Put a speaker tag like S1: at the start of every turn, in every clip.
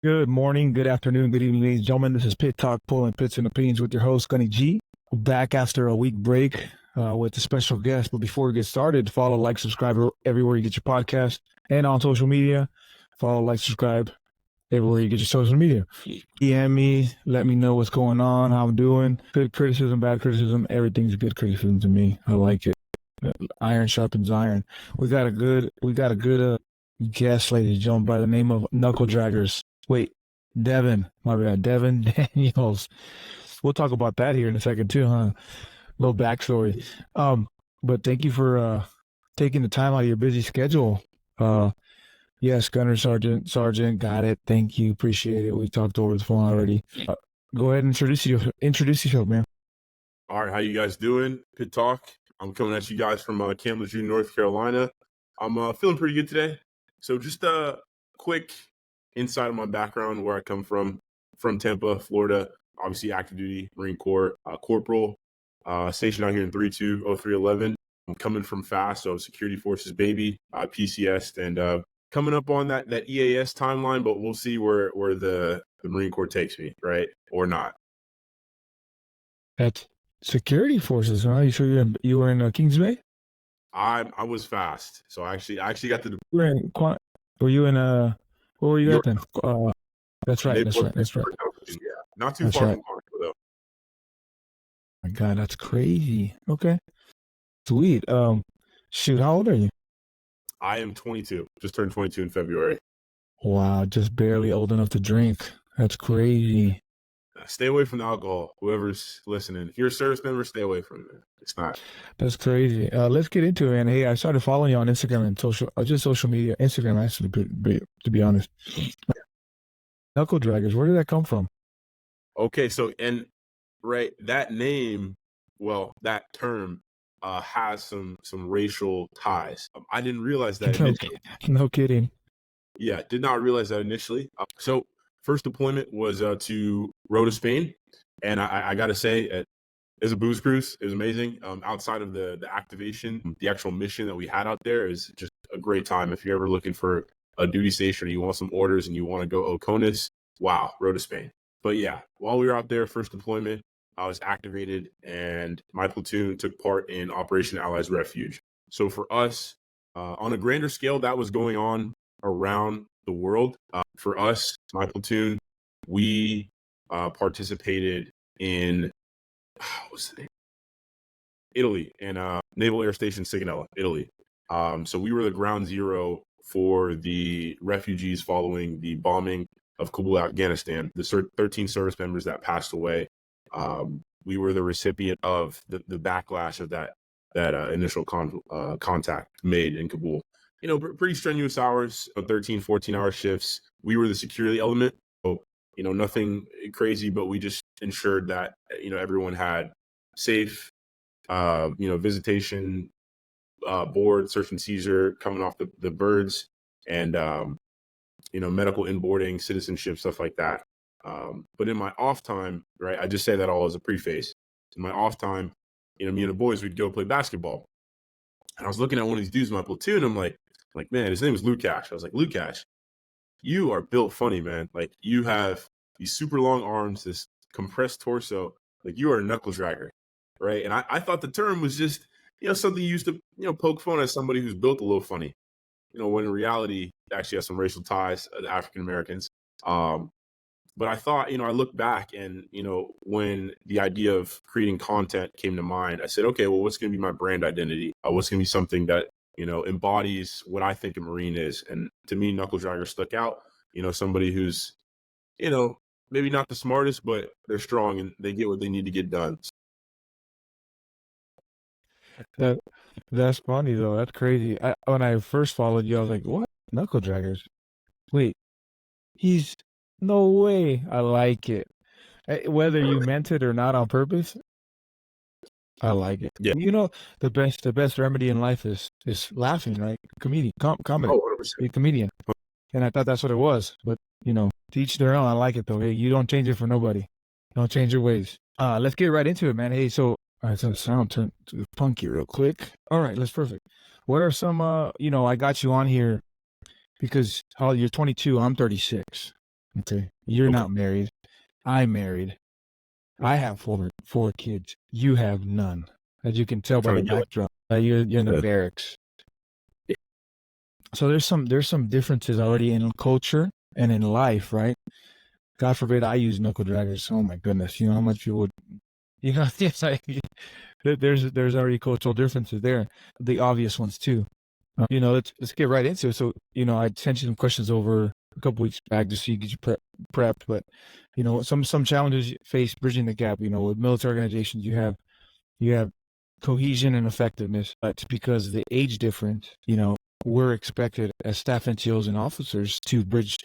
S1: Good morning, good afternoon, good evening, ladies and gentlemen. This is Pit Talk, pulling pits and opinions with your host, Gunny G. Back after a week break with a special guest. But before we get started, follow, like, subscribe everywhere you get your podcast and on social media. Follow, like, subscribe everywhere you get your social media. DM me, let me know what's going on, how I'm doing. Good criticism, bad criticism, everything's good criticism to me. I like it. Iron sharpens iron. We got a good guest, ladies and gentlemen, by the name of Knuckle Draggers. Wait, Devin, my bad, Devin Daniels. We'll talk about that here in a second too, huh? Little backstory. But thank you for taking the time out of your busy schedule. Yes, Gunner Sergeant, got it. Thank you, appreciate it. We talked over the phone already. Go ahead and introduce yourself, man.
S2: All right, how you guys doing? Pit Talk. I'm coming at you guys from Camp Lejeune, North Carolina. I'm feeling pretty good today. So just a quick insight of my background, where I come from Tampa, Florida. Obviously, active duty, Marine Corps, corporal, stationed out here in 320311. I'm coming from FAST, so Security Forces baby, PCS, and coming up on that EAS timeline, but we'll see where the Marine Corps takes me, right, or not.
S1: That's Security Forces, huh? You sure you were in Kings Bay?
S2: I was FAST, so I actually got to.
S1: Were you in where were you at then? That's right.
S2: Yeah, not too far from Marco, though.
S1: My God, that's crazy. Okay, sweet. Shoot, how old are you?
S2: I am 22. Just turned 22 in February.
S1: Wow, just barely old enough to drink. That's crazy.
S2: Stay away from the alcohol. Whoever's listening, if you're a service member, stay away from it. It's not.
S1: That's crazy. Let's get into it, man. Hey, I started following you on Instagram and social media. Instagram, actually, to be honest. Knuckle Draggers, where did that come from?
S2: Okay, so right, that name, well, that term has some racial ties. I didn't realize that initially.
S1: No kidding.
S2: Yeah, did not realize that initially. So first deployment was to Rota, Spain, and I got to say, it was a booze cruise. It was amazing. Outside of the activation, the actual mission that we had out there is just a great time. If you're ever looking for a duty station, or you want some orders, and you want to go Oconus, wow, Rota, Spain. But yeah, while we were out there, first deployment, I was activated, and my platoon took part in Operation Allies Refuge. So for us, on a grander scale, that was going on around the world. For us, my platoon, we participated in what's the name? Italy, and Naval Air Station Sigonella, Italy. So we were the ground zero for the refugees following the bombing of Kabul, Afghanistan. The 13 service members that passed away. We were the recipient of the backlash of that initial contact made in Kabul. You know, pretty strenuous hours, 13, 14-hour shifts. We were the security element. So, you know, nothing crazy, but we just ensured that, you know, everyone had safe, visitation, board, search and seizure, coming off the birds, and, medical inboarding, citizenship, stuff like that. But in my off time, right, I just say that all as a preface. In my off time, you know, me and the boys, we'd go play basketball. And I was looking at one of these dudes in my platoon, and I'm like, man, his name is Lukash. I was like, Lukash, you are built funny, man. Like, you have these super long arms, this compressed torso. Like, you are a knuckle dragger, right? And I thought the term was just, you know, something you used to, you know, poke fun at somebody who's built a little funny. You know, when in reality, it actually has some racial ties to African Americans. But I thought, you know, I look back, and, you know, when the idea of creating content came to mind, I said, okay, well, what's going to be my brand identity? What's going to be something that, you know, embodies what I think a Marine is? And to me, Knuckle Dragger stuck out. You know, somebody who's, you know, maybe not the smartest, but they're strong and they get what they need to get done.
S1: That's funny, though. That's crazy. When I first followed you, I was like, what? Knuckle Draggers? Wait, no way. I like it. Whether you meant it or not on purpose, I like it.
S2: Yeah.
S1: You know, the best remedy in life is laughing, right? Comedy.
S2: Oh,
S1: Be a comedian. And I thought that's what it was. But, you know, to each their own. I like it, though. Hey, you don't change it for nobody. Don't change your ways. Let's get right into it, man. Hey, so, all right, so the sound turned to funky real quick. All right, that's perfect. What are some, you know, I got you on here because you're 22, I'm 36. Okay. You're
S2: Okay.
S1: not married. I'm married. I have four kids. You have none. As you can tell by
S2: Trying
S1: the
S2: to get like,
S1: backdrop, you're in the
S2: uh,
S1: barracks. So there's some differences already in culture and in life, right? God forbid I use knuckle draggers. Oh my goodness, you know how much you would, you know, it's like there's already cultural differences there, the obvious ones too. You know, let's get right into it. So, you know, I sent you some questions over a couple weeks back to see get you prepped, but you know, some challenges you face bridging the gap. You know, with military organizations, you have cohesion and effectiveness. But because of the age difference, you know, we're expected as staff NCOs and officers to bridge,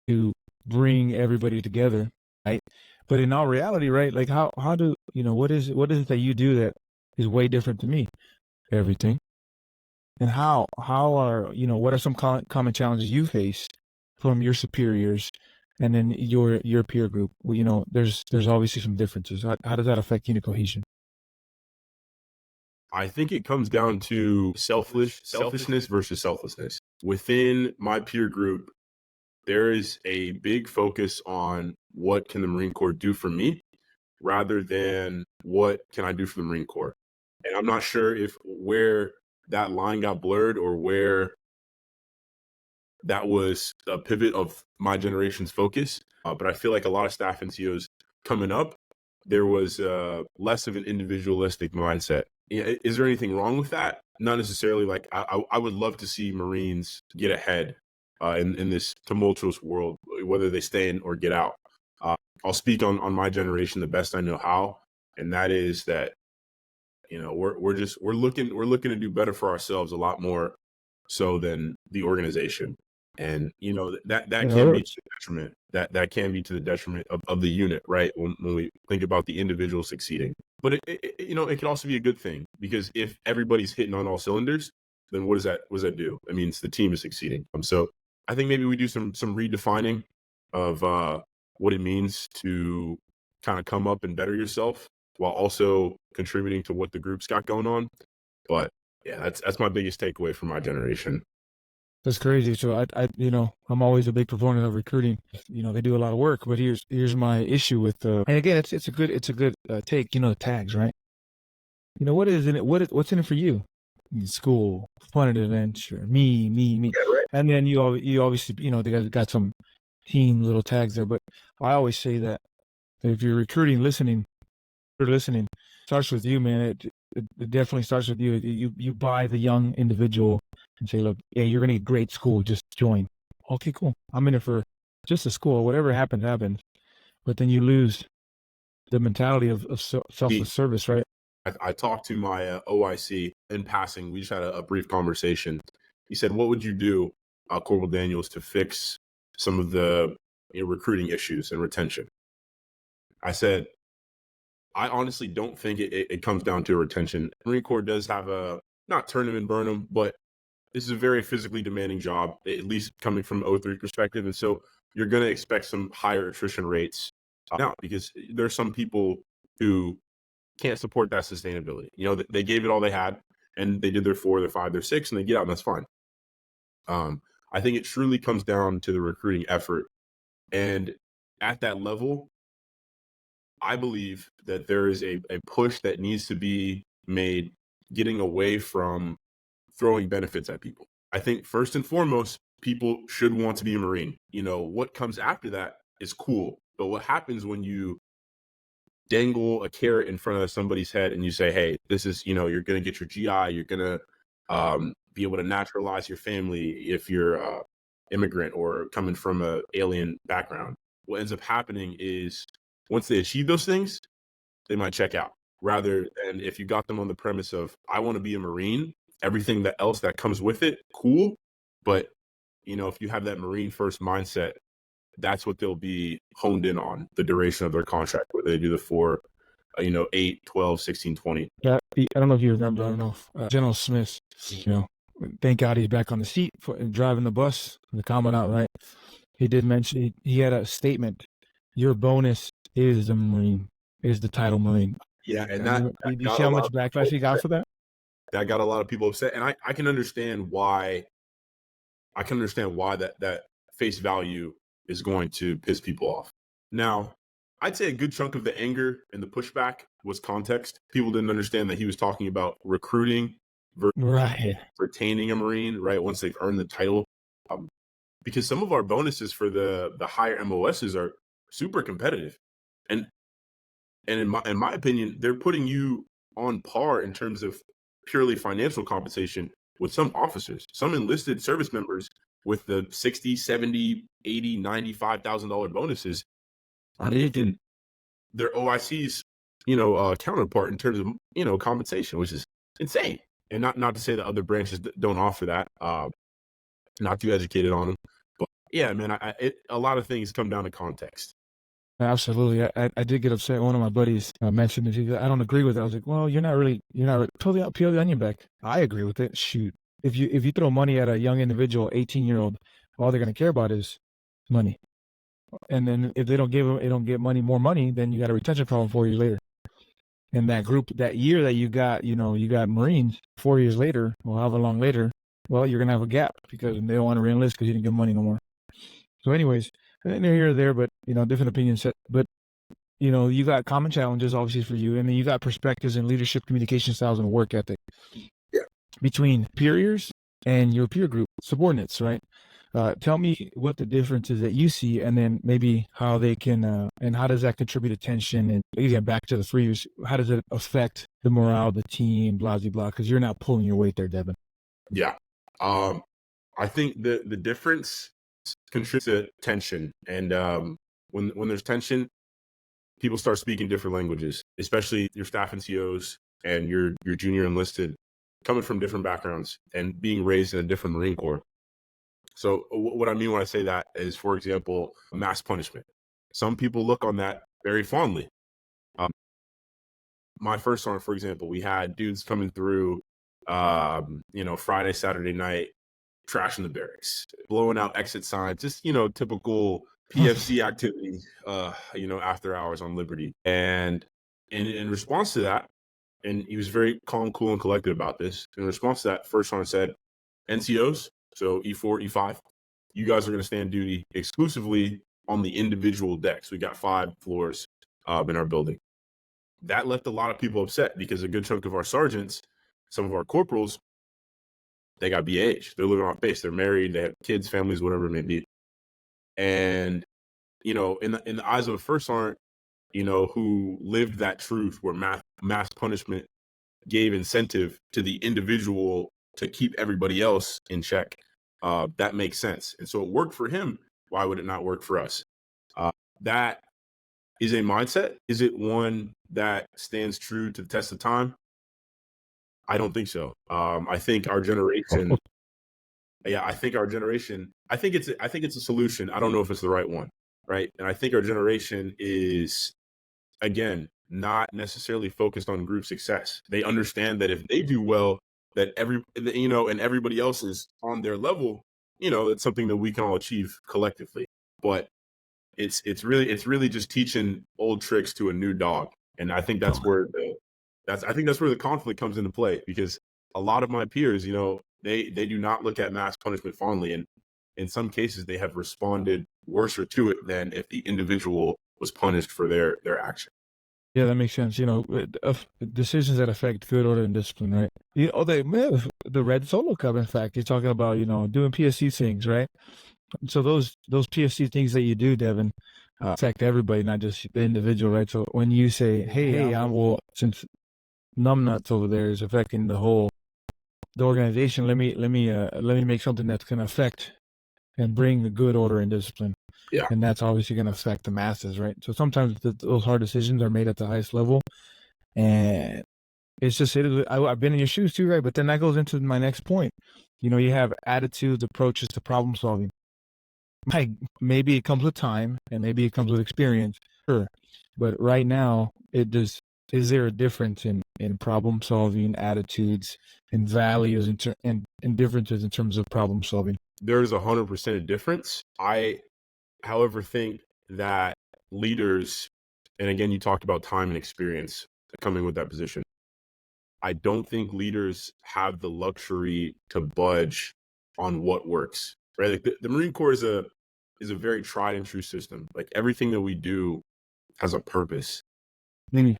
S1: to bring everybody together, right? But in all reality, right, like how do you know what is it that you do that is way different to me? Everything. And how are you know what are some common challenges you face from your superiors, and then your peer group? Well, you know, there's obviously some differences. How does that affect unit cohesion?
S2: I think it comes down to selfishness versus selflessness. Within my peer group, there is a big focus on what can the Marine Corps do for me rather than what can I do for the Marine Corps. And I'm not sure if where that line got blurred or where that was a pivot of my generation's focus. But I feel like a lot of staff NCOs coming up, there was less of an individualistic mindset. Is there anything wrong with that? Not necessarily. Like I would love to see Marines get ahead in this tumultuous world, whether they stay in or get out. I'll speak on my generation the best I know how, and that is that you know we're looking to do better for ourselves a lot more so than the organization. And you know that
S1: It
S2: can be to
S1: hurts.
S2: the detriment. That can be to the detriment of the unit, right? When we think about the individual succeeding, but you know it can also be a good thing because if everybody's hitting on all cylinders, then what does that do? It means the team is succeeding. So I think maybe we do some redefining of what it means to kind of come up and better yourself while also contributing to what the group's got going on. But yeah, that's my biggest takeaway from my generation.
S1: That's crazy. So you know, I'm always a big proponent of recruiting. You know, they do a lot of work, but here's my issue with. And again, it's a good take. You know, the tags, right? You know, what is in it? What's in it for you? School, fun and adventure, me,
S2: Yeah, right.
S1: and then you obviously you know they got some team little tags there. But I always say that if you're recruiting, listening, starts with you, man. It definitely starts with you. You buy the young individual and say, look, yeah, you're gonna get great school. Just join. Okay, cool. I'm in it for just a school. Whatever happens, happens. But then you lose the mentality of selfless service, right?
S2: I talked to my OIC in passing. We just had a brief conversation. He said, "What would you do, Corporal Daniels, to fix some of the recruiting issues and retention?" I said, "I honestly don't think it comes down to retention. Marine Corps does have a not turn them and burn them, but this is a very physically demanding job, at least coming from O3 perspective, and so you're going to expect some higher attrition rates now because there's some people who can't support that sustainability. You know, they gave it all they had and they did their 4, their 5, their 6, and they get out and that's fine. I think it truly comes down to the recruiting effort. And at that level, I believe that there is a push that needs to be made getting away from throwing benefits at people. I think first and foremost, people should want to be a Marine. You know, what comes after that is cool. But what happens when you dangle a carrot in front of somebody's head and you say, hey, this is, you know, you're going to get your GI, you're going to be able to naturalize your family if you're immigrant or coming from a alien background. What ends up happening is once they achieve those things, they might check out rather than if you got them on the premise of, I want to be a Marine, everything that else that comes with it, cool. But, you know, if you have that Marine first mindset, that's what they'll be honed in on the duration of their contract, whether they do the 4, 8, 12, 16, 20.
S1: Yeah, I don't know if you remember. I don't know if, General Smith. You know, thank God he's back on the seat driving the bus. The commandant, right? He did mention he had a statement. Your bonus is the Marine, is the title Marine.
S2: Yeah, and
S1: Do you
S2: got
S1: see
S2: a
S1: how
S2: lot
S1: much
S2: of people
S1: backlash he got
S2: upset.
S1: for that?
S2: That got a lot of people upset. And I can understand why that face value is going to piss people off. Now, I'd say a good chunk of the anger and the pushback was context. People didn't understand that he was talking about recruiting versus
S1: Right.
S2: retaining a Marine, right? Once they've earned the title. Because some of our bonuses for the higher MOSs are super competitive. And in my opinion, they're putting you on par in terms of purely financial compensation with some officers, some enlisted service members with the 60, 70, 80, $95,000 bonuses are making their OIC's, counterpart in terms of, compensation, which is insane. And not to say that other branches don't offer that, not too educated on them. But yeah, man, a lot of things come down to context.
S1: Absolutely. I did get upset. One of my buddies mentioned it. He goes, I don't agree with it. I was like, well, you're not really peel the onion back. I agree with it. Shoot. If you throw money at a young individual, 18-year-old, all they're going to care about is money. And then if they don't get more money, then you got a retention problem 4 years later. And that group, that year that you got Marines 4 years later, or however long later, well, you're going to have a gap because they don't want to re-enlist because you didn't give money no more. So anyways, they're here or there, but, different opinions. But, you got common challenges, obviously, for you. And then you got perspectives and leadership communication styles and work ethic between peers and your peer group, subordinates, right? Tell me what the difference is that you see, and then maybe how they can, and how does that contribute to tension? And again, back to the 3 years, how does it affect the morale of the team, blah, blah, blah? Because you're not pulling your weight there, Devin.
S2: Yeah. I think the difference contributes to tension. And when there's tension, people start speaking different languages, especially your staff NCOs and your junior enlisted, coming from different backgrounds and being raised in a different Marine Corps. So what I mean when I say that is, for example, mass punishment. Some people look on that very fondly. My first sergeant, for example, we had dudes coming through, Friday, Saturday night, trashing the barracks, blowing out exit signs, just, typical PFC activity, after hours on Liberty. And in response to that, and he was very calm, cool, and collected about this. In response to that, first sergeant said, NCOs, so E4, E5, you guys are going to stand duty exclusively on the individual decks. We got 5 floors in our building. That left a lot of people upset because a good chunk of our sergeants, some of our corporals, they got BAH. They're living off base. They're married. They have kids, families, whatever it may be. And, in the eyes of a first sergeant, who lived that truth where mass punishment gave incentive to the individual to keep everybody else in check, that makes sense. And so it worked for him. Why would it not work for us? That is a mindset. Is it one that stands true to the test of time? I don't think so. I think our generation, I think it's a solution. I don't know if it's the right one, right? And I think our generation is, again, not necessarily focused on group success. They understand that if they do well, that and everybody else is on their level, it's something that we can all achieve collectively. But it's really just teaching old tricks to a new dog. And I think that's where the conflict comes into play, because a lot of my peers, they do not look at mass punishment fondly. And in some cases, they have responded worse to it than if the individual was punished for their action.
S1: Yeah, that makes sense. Decisions that affect good order and discipline, right? The Red Solo Cup, in fact, you're talking about, doing PSC things, right? So those PSC things that you do, Devin, affect everybody, not just the individual, right? So when you say, hey, since numbnuts over there is affecting the organization, let me make something that's going to affect and bring the good order and discipline.
S2: Yeah.
S1: And that's obviously going to affect the masses, right? So sometimes those hard decisions are made at the highest level. And it's just, I've been in your shoes too, right? But then that goes into my next point. You have attitudes, approaches to problem solving. Like, maybe it comes with time and maybe it comes with experience. Sure. But right now, is there a difference in problem solving, attitudes, and values and differences in terms of problem solving?
S2: There's 100% a difference. I, however, think that leaders, and again, you talked about time and experience coming with that position. I don't think leaders have the luxury to budge on what works, right? Like the Marine Corps is is a very tried and true system. Like everything that we do has a purpose.
S1: Mm.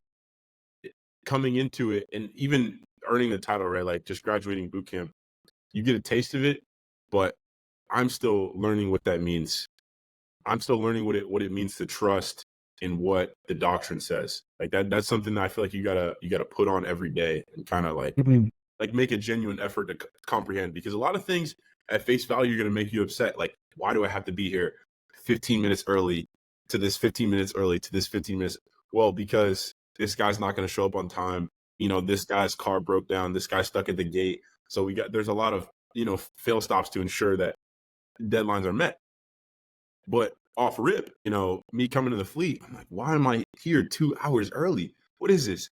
S2: Coming into it and even earning the title, right? Like just graduating boot camp, you get a taste of it, but I'm still learning what that means. I'm still learning what it means to trust in what the doctrine says. Like that's something that I feel like you gotta put on every day and kind of like make a genuine effort to comprehend, because a lot of things at face value are going to make you upset. Like, why do I have to be here 15 minutes early to this 15 minutes early to this 15 minutes? Well, because this guy's not going to show up on time. You know, this guy's car broke down. This guy's stuck at the gate. So there's a lot of, fail stops to ensure that deadlines are met. But off rip, me coming to the fleet, I'm like, why am I here 2 hours early? What is this?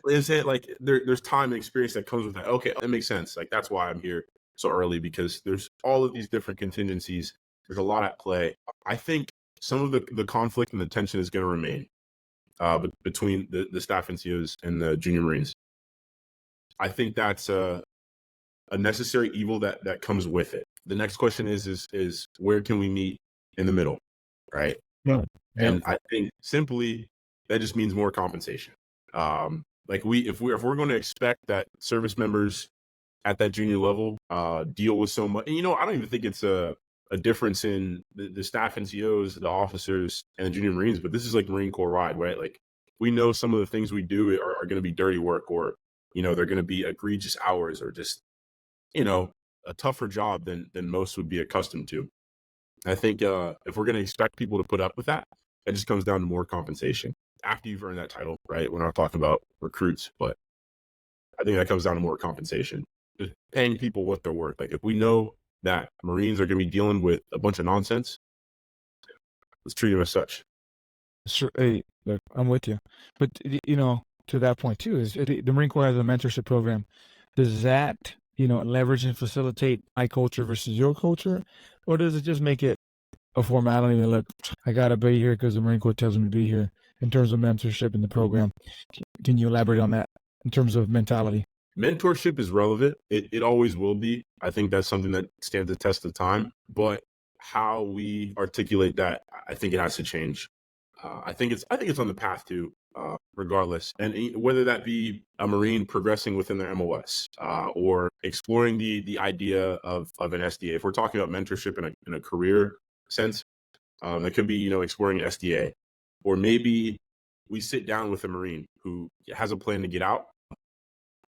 S2: Is it like there's time and experience that comes with that? Okay, that makes sense. Like that's why I'm here so early, because there's all of these different contingencies. There's a lot at play. I think some of the conflict and the tension is going to remain between the staff NCOs and the junior Marines. I think that's a necessary evil that comes with it. The next question is where can we meet in the middle, right?
S1: Yeah.
S2: And I think simply that just means more compensation. Like if we're going to expect that service members at that junior level deal with so much, and I don't even think it's a difference in the staff NCOs, the officers, and the junior Marines, but this is like Marine Corps wide, right? Like we know some of the things we do are going to be dirty work, or they're going to be egregious hours, or just a tougher job than most would be accustomed to. I think if we're going to expect people to put up with that, it just comes down to more compensation after you've earned that title, right? We're not talking about recruits, but I think that comes down to more compensation, just paying people what they're worth. Like if we know that Marines are going to be dealing with a bunch of nonsense, let's treat them as such.
S1: Sure. Hey, look, I'm with you. But, to that point too, is the Marine Corps has a mentorship program. Does that, leverage and facilitate my culture versus your culture? Or does it just make it a formality that, look, I got to be here because the Marine Corps tells me to be here in terms of mentorship in the program? Can you elaborate on that in terms of mentality?
S2: Mentorship is relevant. It always will be. I think that's something that stands the test of time. But how we articulate that, I think it has to change. I think it's on the path to, regardless, and whether that be a Marine progressing within their MOS, or exploring the idea of an SDA. If we're talking about mentorship in a career sense, it could be exploring an SDA, or maybe we sit down with a Marine who has a plan to get out,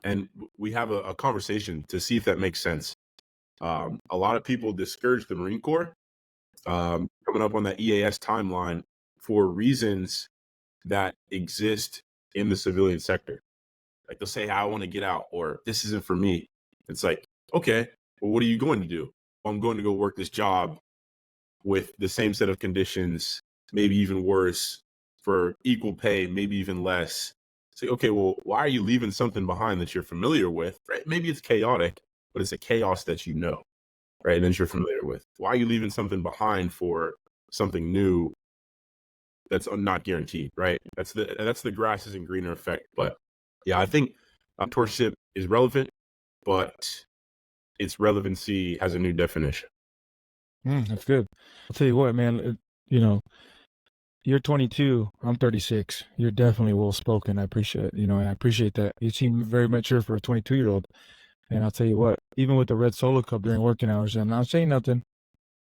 S2: and we have a conversation to see if that makes sense. A lot of people discourage the Marine Corps coming up on that EAS timeline for reasons that exist in the civilian sector. Like they'll say, I want to get out, or this isn't for me. It's like, okay, well, what are you going to do? Well, I'm going to go work this job with the same set of conditions, maybe even worse, for equal pay, maybe even less. Say, okay, well, why are you leaving something behind that you're familiar with? Right? Maybe it's chaotic, but it's a chaos that right? And that you're familiar with. Why are you leaving something behind for something new that's not guaranteed, right? That's the grass isn't greener effect. But yeah, I think mentorship is relevant, but its relevancy has a new definition.
S1: That's good. I'll tell you what, man, you're 22, I'm 36. You're definitely well-spoken. I appreciate, I appreciate that. You seem very mature for a 22-year-old. And I'll tell you what, even with the red Solo cup during working hours, I'm not saying nothing.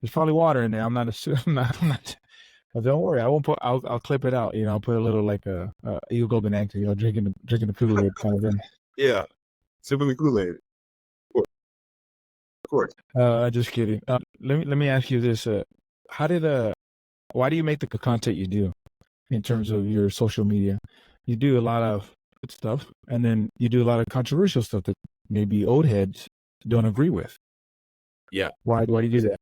S1: There's probably water in there. I'm not. Don't worry. I won't put. I'll clip it out. I'll put a little like a hemoglobin anchor. Drinking the Kool-Aid kind of thing.
S2: Yeah, sipping the Kool-Aid. Of course.
S1: Just kidding. Let me ask you this. Why do you make the content you do in terms of your social media? You do a lot of good stuff, and then you do a lot of controversial stuff that maybe old heads don't agree with.
S2: Yeah.
S1: Why do you do that?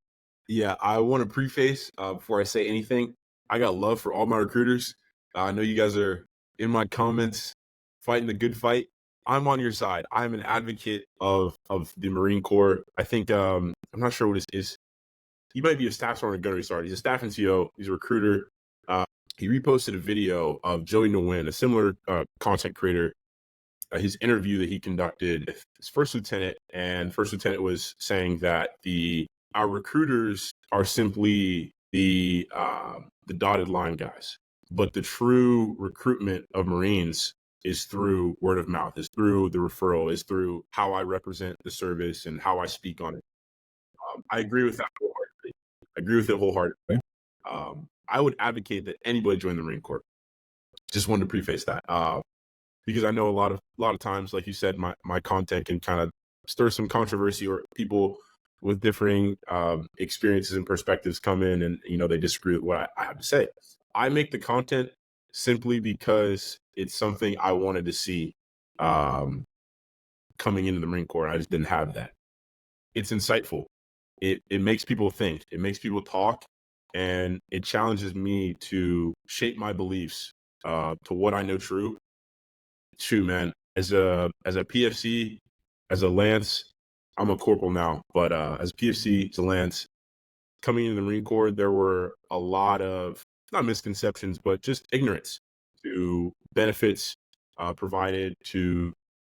S2: Yeah, I want to preface before I say anything. I got love for all my recruiters. I know you guys are in my comments fighting the good fight. I'm on your side. I'm an advocate of the Marine Corps. I think I'm not sure what it is. He might be a staff sergeant or gunnery sergeant. He's a staff NCO. He's a recruiter. He reposted a video of Joey Nguyen, a similar content creator. His interview that he conducted with his first lieutenant, and first lieutenant was saying that our recruiters are simply the dotted line guys. But the true recruitment of Marines is through word of mouth, is through the referral, is through how I represent the service and how I speak on it. I agree with that wholeheartedly. I agree with it wholeheartedly. I would advocate that anybody join the Marine Corps. Just wanted to preface that because I know a lot of times, like you said, my content can kind of stir some controversy, or people with differing experiences and perspectives come in and they disagree with what I have to say. I make the content simply because it's something I wanted to see coming into the Marine Corps. I just didn't have that. It's insightful. It makes people think. It makes people talk, and it challenges me to shape my beliefs to what I know true. Shoot, man, as a PFC, as a Lance, I'm a corporal now, but as a PFC, as a Lance, coming into the Marine Corps, there were a lot of, not misconceptions, but just ignorance to benefits provided, to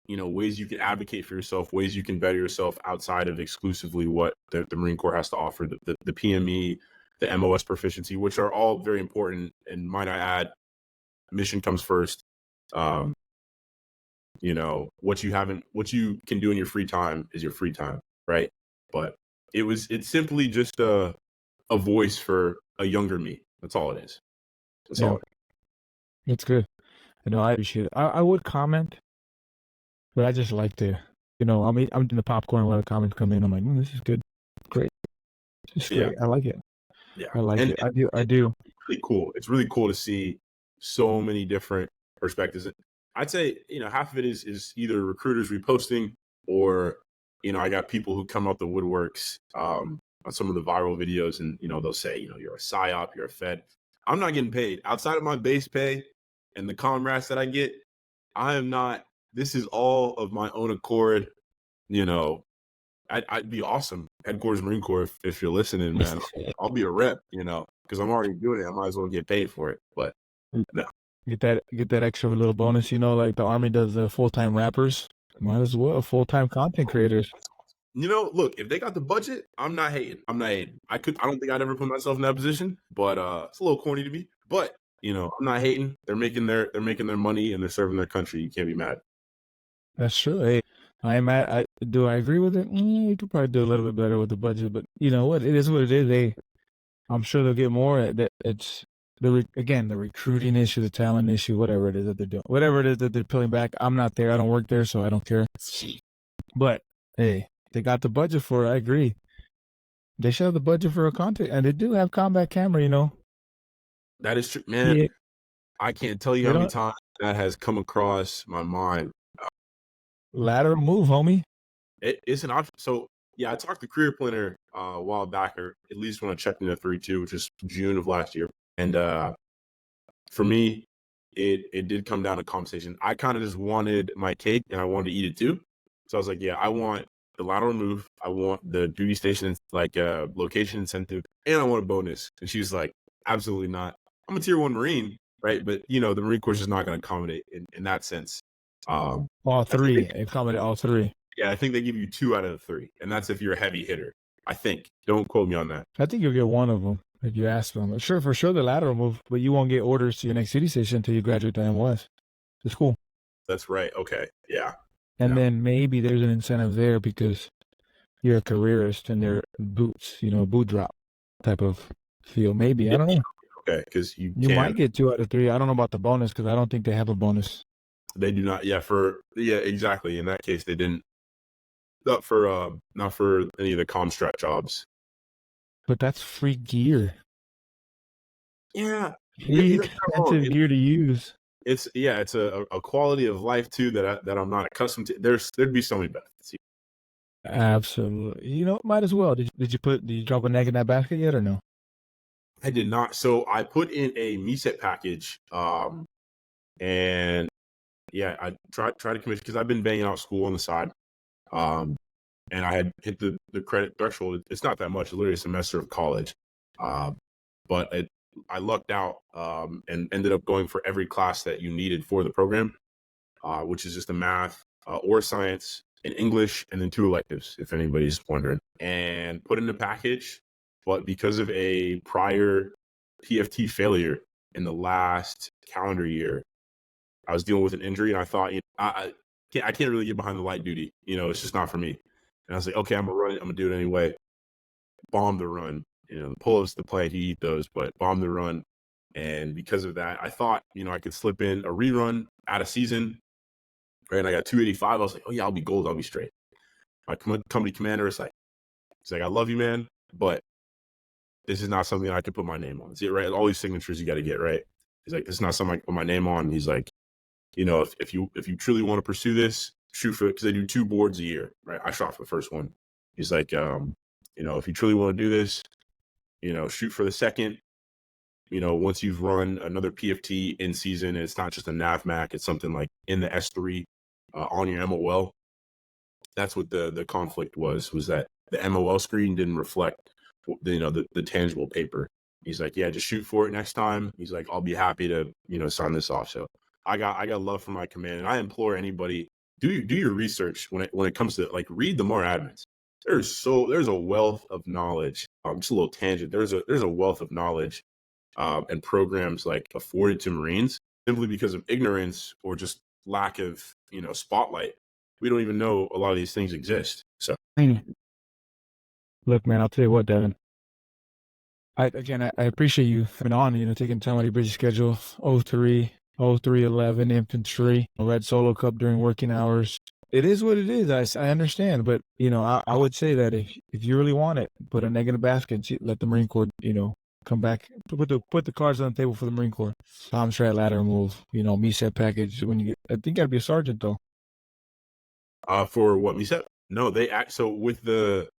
S2: ways you can advocate for yourself, ways you can better yourself outside of exclusively what the Marine Corps has to offer, the PME, the MOS proficiency, which are all very important. And might I add, mission comes first. What you can do in your free time is your free time, right? But it's simply just a voice for a younger me. That's all it is. That's all.
S1: It's good. I appreciate it. I would comment, but I just like to, I'm in the popcorn when the comments come in. I'm like, this is good. Great. It's great. I like it.
S2: Yeah.
S1: I like it. I do.
S2: It's really cool. It's really cool to see so many different perspectives. I'd say, half of it is either recruiters reposting, or, I got people who come out the woodworks on some of the viral videos, and, they'll say, you're a PSYOP, you're a Fed. I'm not getting paid. Outside of my base pay and the comrades that I get, I am not. This is all of my own accord. I'd be awesome. Headquarters Marine Corps, if you're listening, man. I'll be a rep, because I'm already doing it. I might as well get paid for it. But no.
S1: Get that extra little bonus, like the Army does the full-time rappers. Might as well full-time content creators.
S2: Look, if they got the budget, I'm not hating. I don't think I'd ever put myself in that position, but it's a little corny to me. But I'm not hating. They're making their money, and they're serving their country. You can't be mad.
S1: That's true. Hey, do I agree with it? You could probably do a little bit better with the budget, but you know what? It is what it is. Hey, I'm sure they'll get more. It's the recruiting issue, the talent issue, whatever it is that they're doing, whatever it is that they're pulling back. I'm not there. I don't work there, so I don't care. But hey, they got the budget for it. I agree. They should have the budget for a content, and they do have combat camera.
S2: That is true, man. Yeah. I can't tell you how many times that has come across my mind.
S1: Lateral move, homie.
S2: It's an option. So yeah, I talked to Career Planner a while back, or at least when I checked into 3.2, which is June of last year. And for me, it did come down to conversation. I kind of just wanted my cake, and I wanted to eat it too. So I was like, yeah, I want the lateral move. I want the duty station, location incentive, and I want a bonus. And she was like, absolutely not. I'm a tier 1 Marine, right? But the Marine Corps is not going to accommodate in that sense.
S1: All three. Accommodate all three.
S2: Yeah, I think they give you 2 out of the 3, and that's if you're a heavy hitter. I think. Don't quote me on that.
S1: I think you'll get one of them if you ask them. Sure, for sure, the lateral move, but you won't get orders to your next city station until you graduate the MOS. It's cool.
S2: That's right. Okay. Yeah.
S1: And then maybe there's an incentive there because you're a careerist and they're boots, boot drop type of feel. Maybe. I don't know.
S2: Okay, because you
S1: might get 2 out of 3. I don't know about the bonus because I don't think they have a bonus.
S2: They do not. Yeah, exactly. In that case, they didn't. Not for any of the Comstrat jobs.
S1: But that's free gear.
S2: Yeah,
S1: free expensive gear to use.
S2: It's a quality of life too that I'm not accustomed to. There'd be so many benefits.
S1: Absolutely. Might as well. Did you drop an egg in that basket yet or no?
S2: I did not. So I put in a MESET package, and yeah, I tried to commission because I've been banging out school on the side, and I had hit the credit threshold. It's not that much, literally a semester of college, but I lucked out and ended up going for every class that you needed for the program, which is just a math or science and English, and then 2 electives, if anybody's wondering, and put in the package. but because of a prior PFT failure in the last calendar year, I was dealing with an injury, and I thought, I can't really get behind the light duty. It's just not for me. And I was like, okay, I'm gonna run it. I'm gonna do it anyway. Bomb the run. The pull-ups, the plant, you eat those, but bomb the run. And because of that, I thought, I could slip in a rerun out of season. Right, and I got 285. I was like, oh yeah, I'll be gold. I'll be straight. My company commander is like, he's like, I love you, man, but this is not something I can put my name on. See, right? All these signatures you got to get, right? He's like, this is not something I can put my name on. He's like, if you truly want to pursue this, shoot for it, because they do 2 boards a year, right? I shot for the first one. He's like, if you truly want to do this, shoot for the second. Once you've run another PFT in season, and it's not just a NAVMAC, it's something like in the S3 on your MOL. That's what the conflict was that the MOL screen didn't reflect, the tangible paper. He's like, yeah, just shoot for it next time. He's like, I'll be happy to, sign this off. So I got love for my command, and I implore anybody, do your research when it comes to, like, read the more admins. There's a wealth of knowledge. Just a little tangent. There's a wealth of knowledge and programs like afforded to Marines simply because of ignorance or just lack of, spotlight. We don't even know a lot of these things exist. So
S1: Look, man, I'll tell you what, Devin. I appreciate you coming on, taking time out of your busy schedule. 0311 infantry, Red Solo Cup during working hours. It is what it is. I understand, but I would say that if you really want it, put an egg in a basket. Let the Marine Corps, come back. Put the cards on the table for the Marine Corps. Palm strat, ladder move. MESET package. When you get, I think you gotta be a sergeant though.
S2: For what MESET? No, they act so with the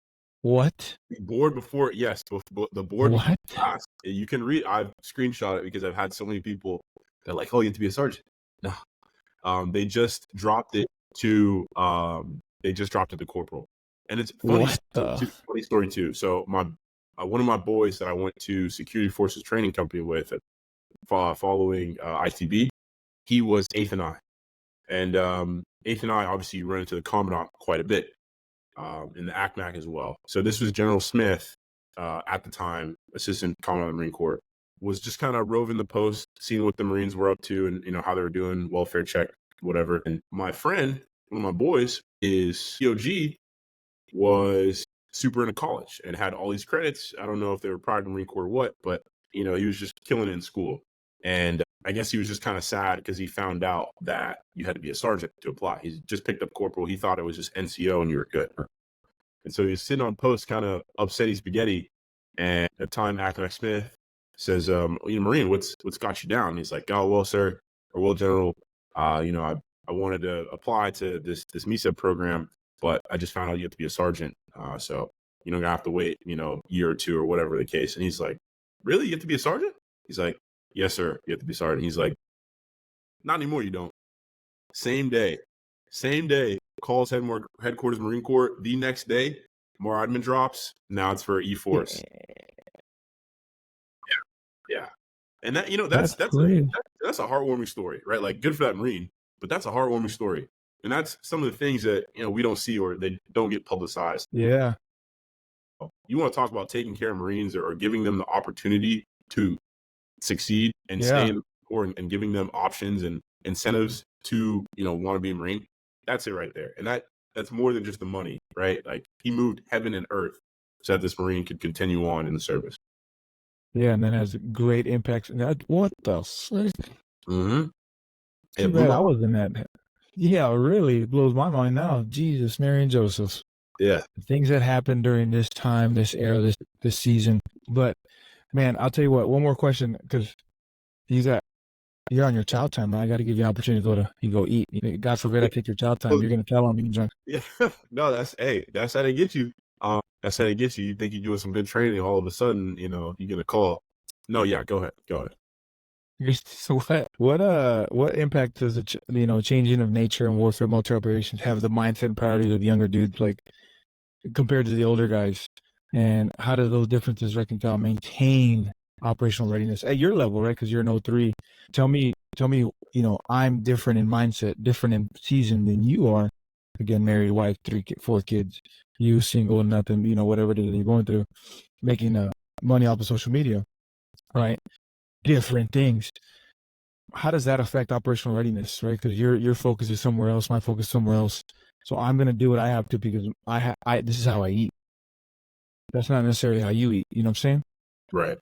S1: what
S2: board before. Yes, the board.
S1: What?
S2: You can read. I've screenshot it because I've had so many people that are like, oh, you have to be a sergeant. No, they just dropped it to corporal, and it's funny. Funny story too. So one of my boys that I went to security forces training company with following ITB, he was 8th and I, and 8th and I obviously run into the commandant quite a bit in the ACMAC as well. So this was General Smith at the time, assistant commandant of the Marine Corps, was just kind of roving the post, seeing what the Marines were up to and how they were doing, welfare check, whatever. And my friend, one of my boys, is COG, was super into college and had all these credits. I don't know if they were prior to the Marine Corps or what, but he was just killing it in school. And I guess he was just kind of sad because he found out that you had to be a sergeant to apply. He just picked up corporal. He thought it was just NCO and you were good. And so he was sitting on post, kind of upsetty spaghetti. And at the time, Acting Smith says, Marine, what's got you down? And he's like, oh, well, sir, or well, General, I wanted to apply to this MESET program, but I just found out you have to be a sergeant. So you're going to have to wait, year or two or whatever the case. And he's like, really? You have to be a sergeant? He's like, yes, sir. You have to be a sergeant. He's like, not anymore. You don't. Same day, calls headquarters Marine Corps. The next day, more admin drops. Now it's for E-Force. Yeah. And that, that's a heartwarming story, right? Like, good for that Marine, but that's a heartwarming story. And that's some of the things that, we don't see or they don't get publicized.
S1: Yeah.
S2: You want to talk about taking care of Marines or giving them the opportunity to succeed and stay in the Corps and giving them options and incentives to, want to be a Marine. That's it right there. And that's more than just the money, right? Like, he moved heaven and earth so that this Marine could continue on in the service.
S1: Yeah, and then has great impacts. What the fuck?
S2: Mm-hmm.
S1: I was in that. Yeah, really, it blows my mind now. Jesus, Mary and Joseph.
S2: Yeah.
S1: Things that happened during this time, this era, this season. But, man, I'll tell you what, one more question, because you're on your child time, man. I got to give you an opportunity to go eat. God forbid I take your child time. You're going to tell them you drunk.
S2: Yeah. No, that's how they get you. That's how they get you. You think you're doing some good training, all of a sudden, you get a call. No, yeah, go ahead.
S1: So what impact does the changing of nature and warfare military operations have the mindset and priorities of younger dudes, like, compared to the older guys? And how do those differences reconcile, maintain operational readiness at your level, right? Because you're an 03. Tell me, I'm different in mindset, different in season than you are. Again, married, wife, 4 kids, you single, nothing, whatever it is you're going through, making a money off of social media, right? Different things. How does that affect operational readiness, right? Because your focus is somewhere else, my focus is somewhere else. So I'm gonna do what I have to because this is how I eat. That's not necessarily how you eat. You know what I'm saying?
S2: Right.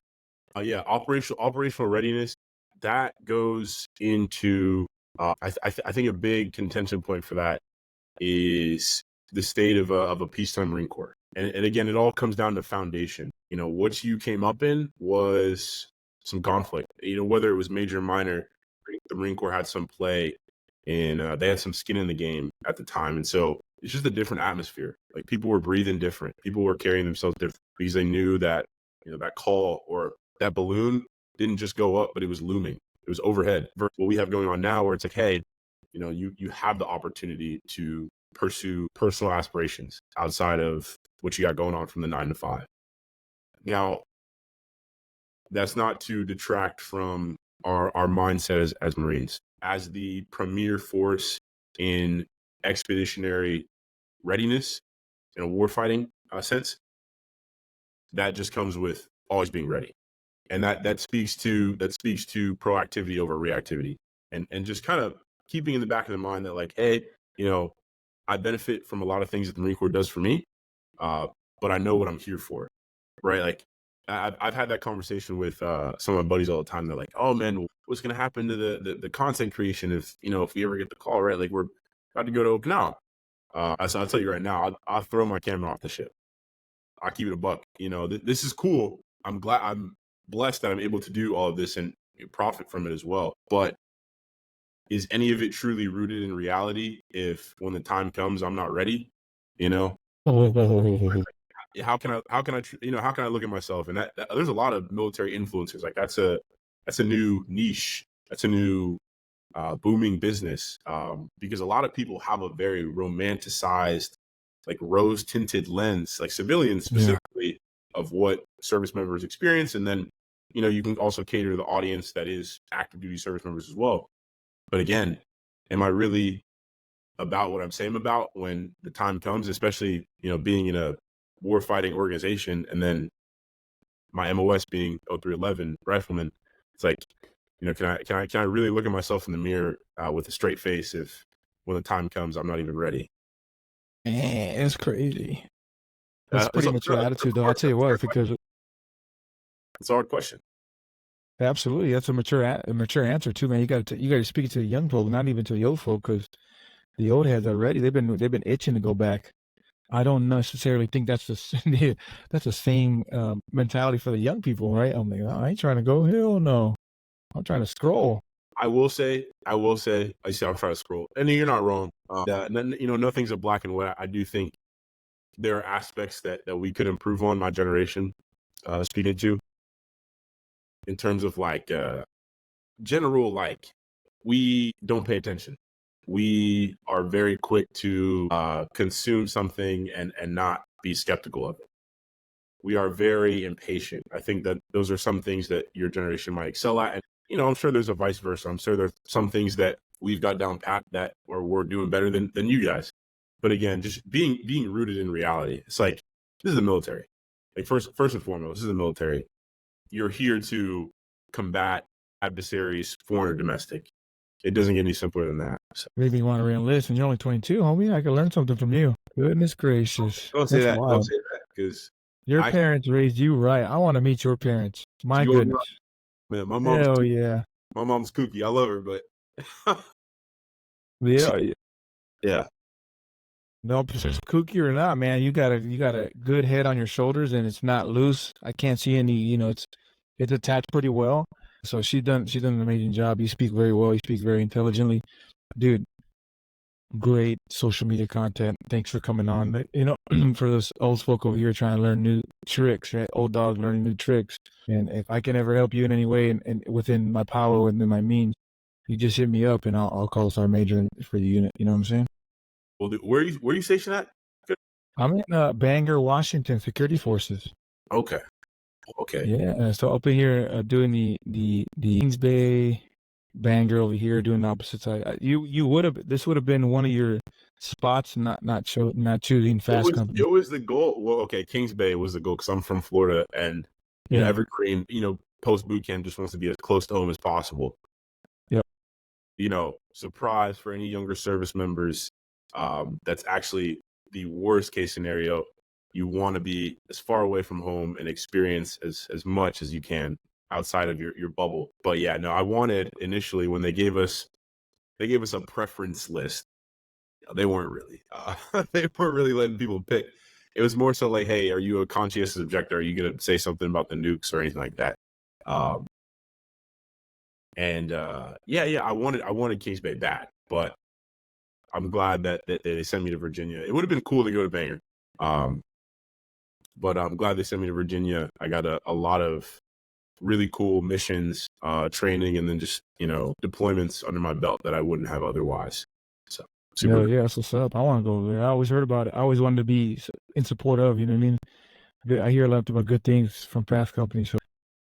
S2: Yeah. Operational readiness, that goes into I think a big contention point for that is the state of a peacetime Marine Corps. And again, it all comes down to foundation. What you came up in was some conflict. Whether it was major or minor, the Marine Corps had some play, and they had some skin in the game at the time. And so it's just a different atmosphere. Like, people were breathing different. People were carrying themselves different because they knew that that call or that balloon didn't just go up, but it was looming. It was overhead. Versus what we have going on now, where it's like, hey, you have the opportunity to pursue personal aspirations outside of what you got going on from the 9 to 5. Now, that's not to detract from our mindset as Marines. As the premier force in expeditionary readiness in a warfighting sense, that just comes with always being ready. And that speaks to proactivity over reactivity. And just kind of keeping in the back of the mind that, like, hey, I benefit from a lot of things that the Marine Corps does for me, but I know what I'm here for, right? Like, I've had that conversation with some of my buddies all the time. They're like, "Oh man, what's going to happen to the content creation if we ever get the call, right? Like, we're about to go to Okinawa." So I'll tell you right now, I'll throw my camera off the ship. I'll keep it a buck. This is cool. I'm blessed that I'm able to do all of this and profit from it as well. But is any of it truly rooted in reality if when the time comes I'm not ready? How can I how can I look at myself, and that there's a lot of military influencers. Like, that's a new niche. That's a new booming business, because a lot of people have a very romanticized, like, rose tinted lens, like civilians specifically, of what service members experience. And then you can also cater to the audience that is active duty service members as well. But again, am I really about what I'm saying about when the time comes, especially, being in a warfighting organization, and then my MOS being 0311 rifleman? It's like, can I really look at myself in the mirror with a straight face if when the time comes I'm not even ready?
S1: Man, it's crazy. That's pretty much your
S2: It's
S1: attitude, though. I'll tell you what, because
S2: a hard question.
S1: absolutely, that's a mature answer too, man. You got to speak to the young folk, not even to the old folk, because the old heads already they've been itching to go back. I don't necessarily think that's the same mentality for the young people, right? I'm like, I ain't trying to go. Hell no, I'm trying to scroll.
S2: I will say, I see I'm trying to scroll, and you're not wrong. Nothing's a black and white. I do think there are aspects that we could improve on, my generation speaking to, in terms of, like, general, like, we don't pay attention. We are very quick to consume something and not be skeptical of it. We are very impatient. I think that those are some things that your generation might excel at. And, I'm sure there's a vice versa. I'm sure there's some things that we've got down pat that or we're doing better than you guys. But again, just being rooted in reality. It's like, this is the military. Like, first and foremost, this is the military. You're here to combat adversaries, foreign or domestic. It doesn't get any simpler than that. So.
S1: Maybe you want to re-enlist and you're only 22, homie. I could learn something from you. Goodness gracious.
S2: Don't say that. Don't say that, because
S1: your parents raised you right. I want to meet your parents. My goodness.
S2: Man, my mom's
S1: hell yeah.
S2: My mom's kooky. I love her, but
S1: yeah. No, kooky or not, man, you got a good head on your shoulders and it's not loose. I can't see any, it's attached pretty well. So she's done an amazing job. You speak very well. You speak very intelligently, dude. Great social media content. Thanks for coming on. For those old folk over here trying to learn new tricks, right? Old dogs learning new tricks. And if I can ever help you in any way and within my power, within my means, you just hit me up and I'll call Sergeant Major for the unit. You know what I'm saying?
S2: Well, where are you stationed at?
S1: I'm in Bangor, Washington, Security Forces.
S2: Okay.
S1: Yeah. So up in here doing the Kings Bay, Bangor over here doing the opposite side. You would have, this would have been one of your spots, not choosing Fast Company.
S2: It was the goal. Well, okay, Kings Bay was the goal because I'm from Florida, and
S1: Yeah.
S2: every Marine, post boot camp just wants to be as close to home as possible.
S1: Yep.
S2: Surprise for any younger service members. That's actually the worst case scenario. You want to be as far away from home and experience as much as you can outside of your bubble. But yeah, no, I wanted initially when they gave us a preference list. They weren't really. They weren't really letting people pick. It was more so like, hey, are you a conscientious objector? Are you going to say something about the nukes or anything like that? Yeah, I wanted Kings Bay bad, but I'm glad that they sent me to Virginia. It would have been cool to go to Bangor, but I'm glad they sent me to Virginia. I got a lot of really cool missions, training, and then just deployments under my belt that I wouldn't have otherwise. So super.
S1: Yeah, that's what's up. I want to go there. I always heard about it. I always wanted to be in support of. You know what I mean? I hear a lot about good things from past companies. So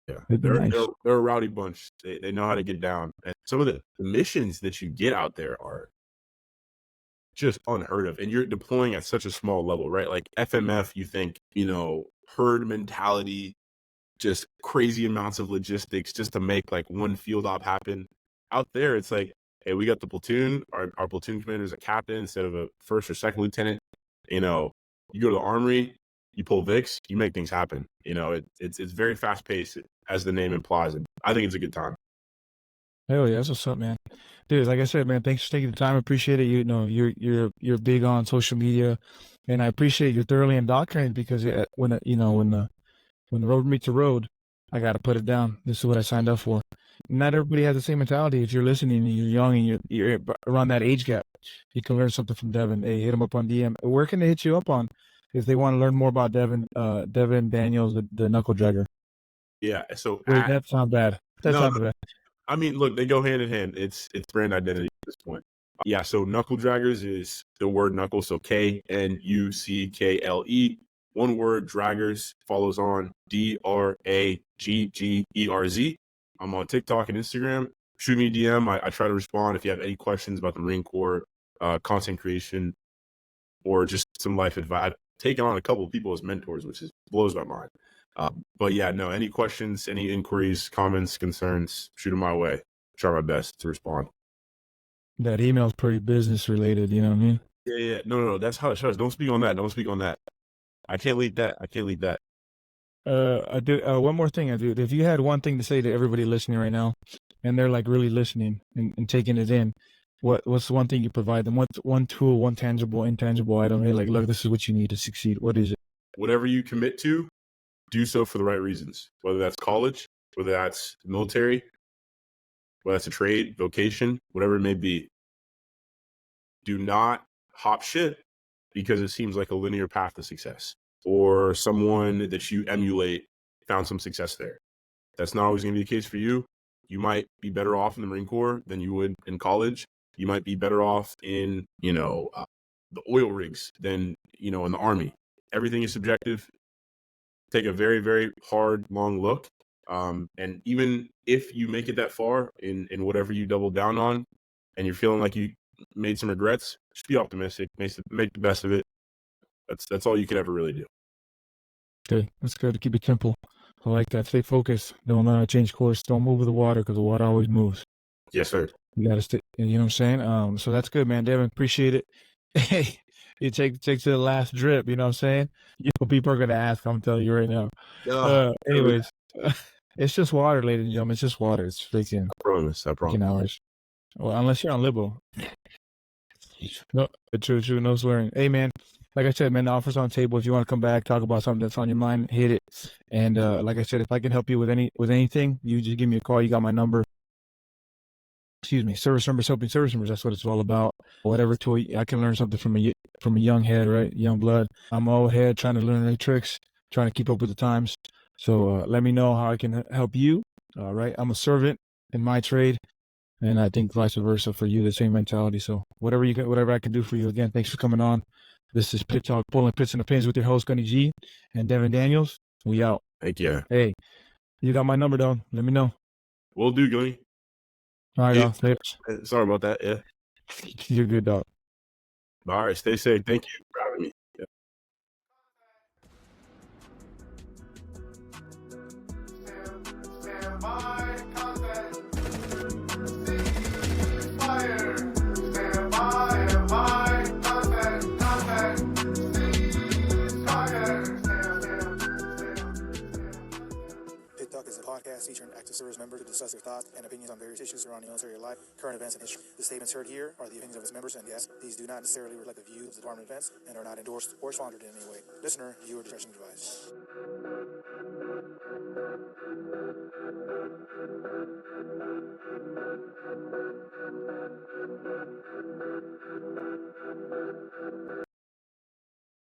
S2: Yeah,
S1: it'd be nice.
S2: they're a rowdy bunch. They know how to get down, and some of the missions that you get out there are just unheard of. And you're deploying at such a small level, right? Like FMF, you think herd mentality, just crazy amounts of logistics just to make like one field op happen. Out there, it's like, hey, we got the platoon. Our platoon commander is a captain instead of a first or second lieutenant. You go to the armory, you pull Vicks, you make things happen. It's very fast paced, as the name implies, and I think it's a good time.
S1: Hell yeah, that's what's up, man. Dude, like I said, man, thanks for taking the time. I appreciate it. You're big on social media, and I appreciate you're thoroughly indoctrinated because when the road meets the road, I got to put it down. This is what I signed up for. Not everybody has the same mentality. If you're listening and you're young and you're around that age gap, you can learn something from Devin. Hey, hit him up on DM. Where can they hit you up on if they want to learn more about Devin? Devin Daniels, the knuckle dragger.
S2: Yeah. So
S1: Wait, that sounds bad. That sounds bad.
S2: I mean, look, they go hand in hand. It's brand identity at this point. Yeah, so knuckle draggers is the word knuckle, so KNUCKLE. One word, draggers follows on DRAGGERZ. I'm on TikTok and Instagram. Shoot me a DM. I try to respond if you have any questions about the Marine Corps, content creation, or just some life advice. I've taken on a couple of people as mentors, which blows my mind. But yeah, no, any questions, any inquiries, comments, concerns, shoot them my way. Try my best to respond.
S1: That email's pretty business related, you know what I mean?
S2: Yeah. No, that's how it shows. Don't speak on that. I can't lead that.
S1: I do. One more thing, I do. If you had one thing to say to everybody listening right now, and they're like really listening and taking it in, what's the one thing you provide them? What's one tool, one tangible, intangible item? Hey, like, look, this is what you need to succeed. What is it?
S2: Whatever you commit to, do so for the right reasons. Whether that's college, whether that's military, whether that's a trade, vocation, whatever it may be. Do not hop shit because it seems like a linear path to success, or someone that you emulate found some success there. That's not always going to be the case for you. You might be better off in the Marine Corps than you would in college. You might be better off in, the oil rigs than, in the Army. Everything is subjective. Take a very, very hard, long look. And even if you make it that far in whatever you double down on and you're feeling like you made some regrets, just be optimistic, make the best of it. That's all you can ever really do.
S1: Okay, that's good to keep it simple. I like that. Stay focused. Don't change course. Don't move with the water because the water always moves.
S2: Yes, sir.
S1: You got to stay. You know what I'm saying? So that's good, man. Devin, appreciate it. Hey, you take to the last drip. You know what I'm saying? People are gonna ask. I'm telling you right now. Anyways, it's just water, ladies and gentlemen. It's just water. It's freaking.
S2: I promise.
S1: Hours. Well, unless you're on Libo. No, true. No swearing. Hey, man. Like I said, man, the offer's on the table. If you want to come back, talk about something that's on your mind, hit it. And like I said, if I can help you with anything, you just give me a call. You got my number. Excuse me, service members helping service members. That's what it's all about. Whatever tool I can learn something from a young head, right? Young blood. I'm old head trying to learn new tricks, trying to keep up with the times. So let me know how I can help you. All right, I'm a servant in my trade, and I think vice versa for you. The same mentality. So whatever I can do for you. Again, thanks for coming on. This is Pit Talk, pulling pits and opinions with your host Gunny G and Devin Daniels. We out.
S2: Thank you.
S1: Hey, you got my number though. Let me know.
S2: Will do, Gunny.
S1: All right, y'all.
S2: Sorry about that. Yeah.
S1: You're good, dog.
S2: All right. Stay safe. Thank you for having me. Yeah.
S3: Pit Talk is a podcast featuring active service members to discuss their thoughts and opinions on various issues surrounding military life, current events, and history. The statements heard here are the opinions of its members and guests. These do not necessarily reflect the views of the Department of Defense and are not endorsed or sponsored in any way. Listener, viewer discretion advised.